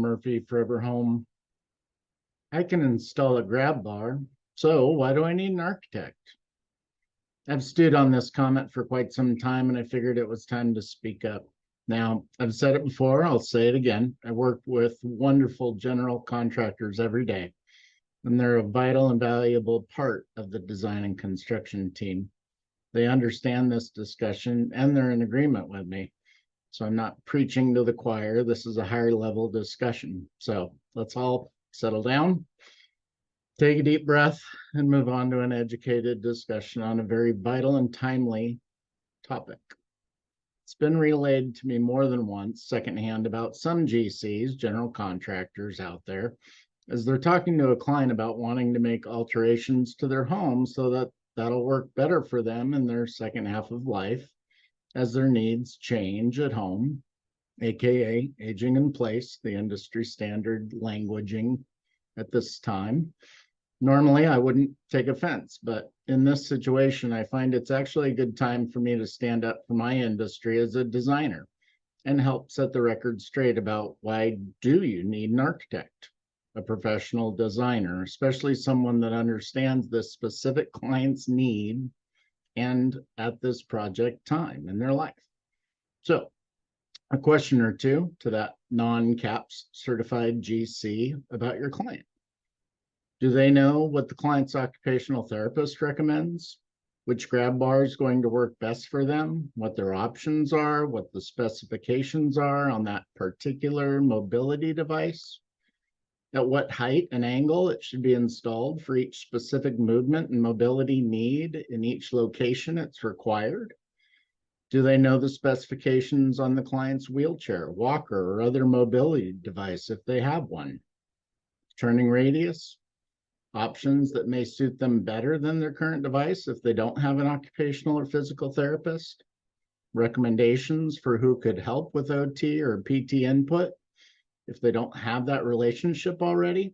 Murphy Forever Home. I can install a grab bar, so why do I need an architect? I've stewed on this comment for quite some time, and I figured it was time to speak up. Now, I've said it before, I'll say it again. I work with wonderful general contractors every day, and they're a vital and valuable part of the design and construction team. They understand this discussion, and they're in agreement with me. So I'm not preaching to the choir. This is a higher level discussion. So let's all settle down, take a deep breath, and move on to an educated discussion on a very vital and timely topic. It's been relayed to me more than once, secondhand, about some GCs, general contractors out there, as they're talking to a client about wanting to make alterations to their home so that that'll work better for them in their second half of life as their needs change at home, aka aging in place, the industry standard languaging at this time. Normally, I wouldn't take offense, but in this situation, I find it's actually a good time for me to stand up for my industry as a designer and help set the record straight about why do you need an architect, a professional designer, especially someone that understands the specific client's need and at this project time in their life. So a question or two to that non-CAPS certified GC about your client. Do they know what the client's occupational therapist recommends? Which grab bar is going to work best for them? What their options are? What the specifications are on that particular mobility device? At what height and angle it should be installed for each specific movement and mobility need in each location it's required? Do they know the specifications on the client's wheelchair, walker, or other mobility device if they have one? Turning radius? Options that may suit them better than their current device if they don't have an occupational or physical therapist? Recommendations for who could help with OT or PT input if they don't have that relationship already?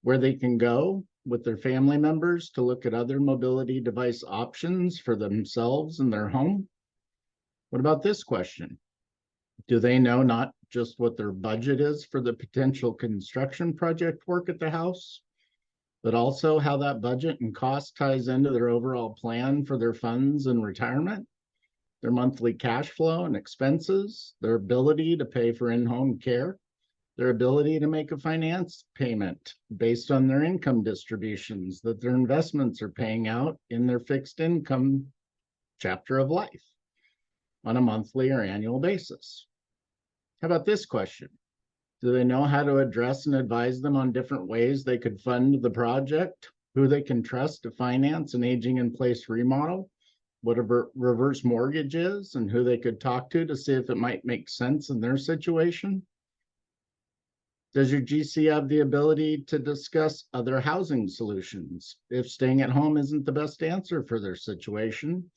Where they can go with their family members to look at other mobility device options for themselves in their home? What about this question? Do they know not just what their budget is for the potential construction project work at the house, but also how that budget and cost ties into their overall plan for their funds and retirement, their monthly cash flow and expenses, their ability to pay for in-home care, their ability to make a finance payment based on their income distributions that their investments are paying out in their fixed income chapter of life on a monthly or annual basis? How about this question? Do they know how to address and advise them on different ways they could fund the project, who they can trust to finance an aging in place remodel, what a reverse mortgage is, and who they could talk to see if it might make sense in their situation? Does your GC have the ability to discuss other housing solutions if staying at home isn't the best answer for their situation?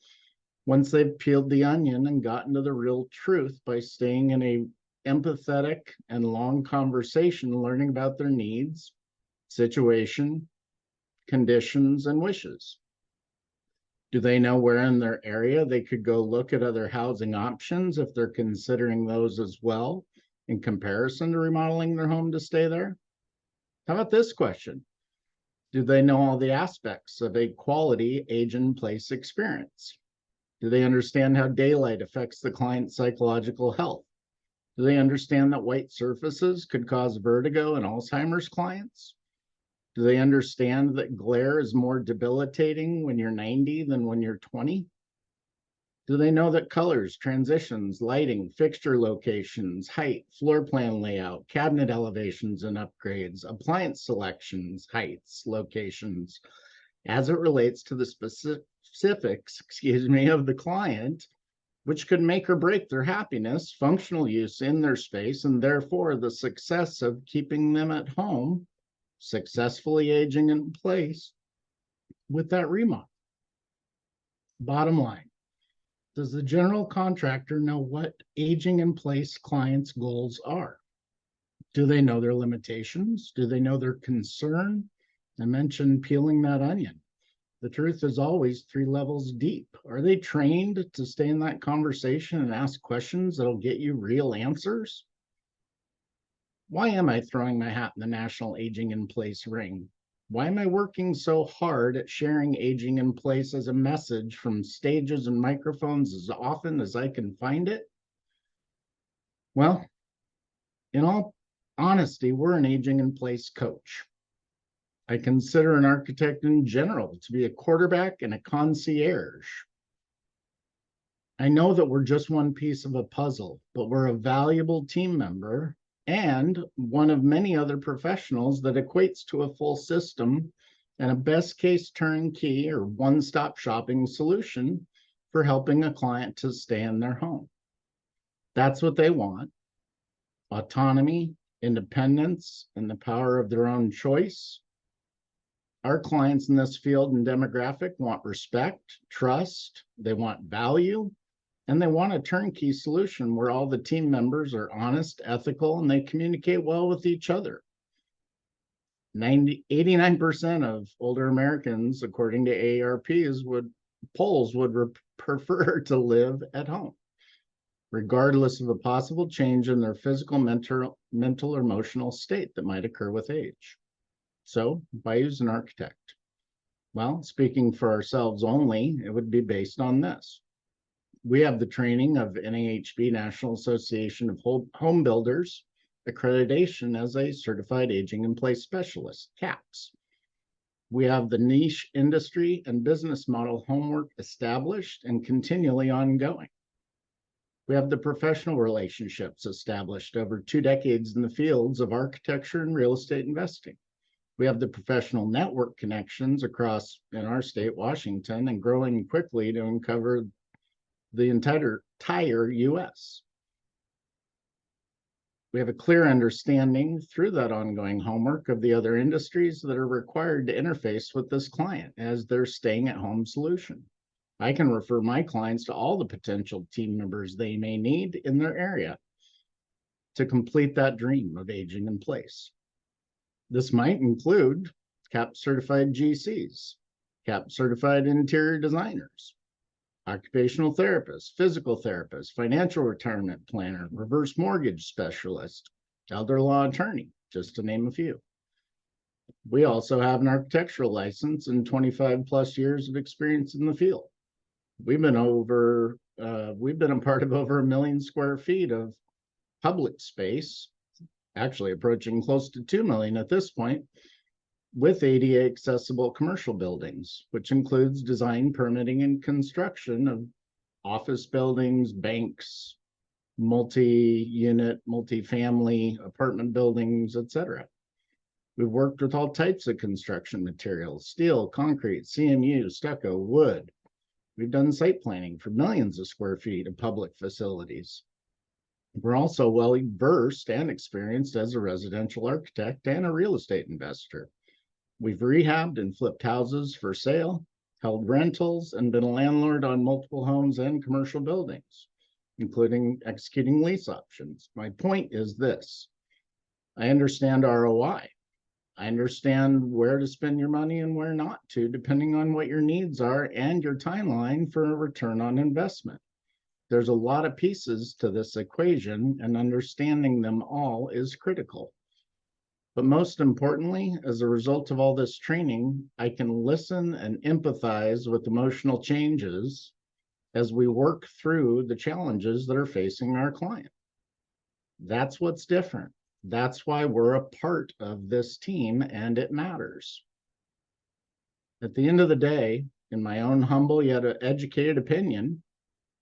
Once they've peeled the onion and gotten to the real truth by staying in a empathetic and long conversation, learning about their needs, situation, conditions, and wishes. Do they know where in their area they could go look at other housing options if they're considering those as well in comparison to remodeling their home to stay there? How about this question? Do they know all the aspects of a quality age-in-place experience? Do they understand how daylight affects the client's psychological health? Do they understand that white surfaces could cause vertigo in Alzheimer's clients? Do they understand that glare is more debilitating when you're 90 than when you're 20? Do they know that colors, transitions, lighting, fixture locations, height, floor plan layout, cabinet elevations and upgrades, appliance selections, heights, locations, as it relates to the specifics, of the client, which could make or break their happiness, functional use in their space, and therefore the success of keeping them at home, successfully aging in place with that remodel? Bottom line, does the general contractor know what aging in place clients' goals are? Do they know their limitations? Do they know their concern? I mentioned peeling that onion. The truth is always 3 levels deep. Are they trained to stay in that conversation and ask questions that'll get you real answers? Why am I throwing my hat in the National Aging in Place ring? Why am I working so hard at sharing aging in place as a message from stages and microphones as often as I can find it? Well, in all honesty, we're an aging in place coach. I consider an architect in general to be a quarterback and a concierge. I know that we're just one piece of a puzzle, but we're a valuable team member and one of many other professionals that equates to a full system and a best case turnkey or one-stop shopping solution for helping a client to stay in their home. That's what they want: autonomy, independence, and the power of their own choice. Our clients in this field and demographic want respect, trust, they want value, and they want a turnkey solution where all the team members are honest, ethical, and they communicate well with each other. 89% of older Americans, according to AARP's polls, would prefer to live at home, regardless of a possible change in their physical, mental, or emotional state that might occur with age. So, why use an architect? Well, speaking for ourselves only, it would be based on this. We have the training of NAHB, National Association of Home Builders, accreditation as a Certified Aging in Place Specialist, CAPS. We have the niche industry and business model homework established and continually ongoing. We have the professional relationships established over 2 decades in the fields of architecture and real estate investing. We have the professional network connections across, in our state, Washington, and growing quickly to uncover the entire U.S. We have a clear understanding through that ongoing homework of the other industries that are required to interface with this client as their staying at home solution. I can refer my clients to all the potential team members they may need in their area to complete that dream of aging in place. This might include CAP certified GCs, CAP certified interior designers, occupational therapists, physical therapists, financial retirement planner, reverse mortgage specialist, elder law attorney, just to name a few. We also have an architectural license and 25 plus years of experience in the field. We've been a part of over 1 million square feet of public space, actually approaching close to 2 million at this point, with ADA accessible commercial buildings, which includes design, permitting, and construction of office buildings, banks, multi-unit, multi-family apartment buildings, etc. We've worked with all types of construction materials: steel, concrete, CMU, stucco, wood. We've done site planning for millions of square feet of public facilities. We're also well versed and experienced as a residential architect and a real estate investor. We've rehabbed and flipped houses for sale, held rentals, and been a landlord on multiple homes and commercial buildings, including executing lease options. My point is this: I understand ROI. I understand where to spend your money and where not to, depending on what your needs are and your timeline for a return on investment. There's a lot of pieces to this equation, and understanding them all is critical. But most importantly, as a result of all this training, I can listen and empathize with emotional changes as we work through the challenges that are facing our client. That's what's different. That's why we're a part of this team, and it matters. At the end of the day, in my own humble yet educated opinion,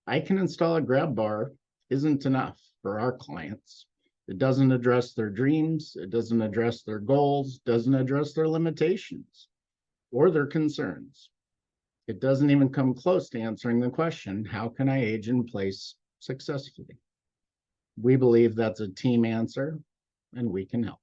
I can install a grab bar isn't enough for our clients. It doesn't address their dreams, it doesn't address their goals, doesn't address their limitations or their concerns. It doesn't even come close to answering the question, how can I age in place successfully? We believe that's a team answer, and we can help.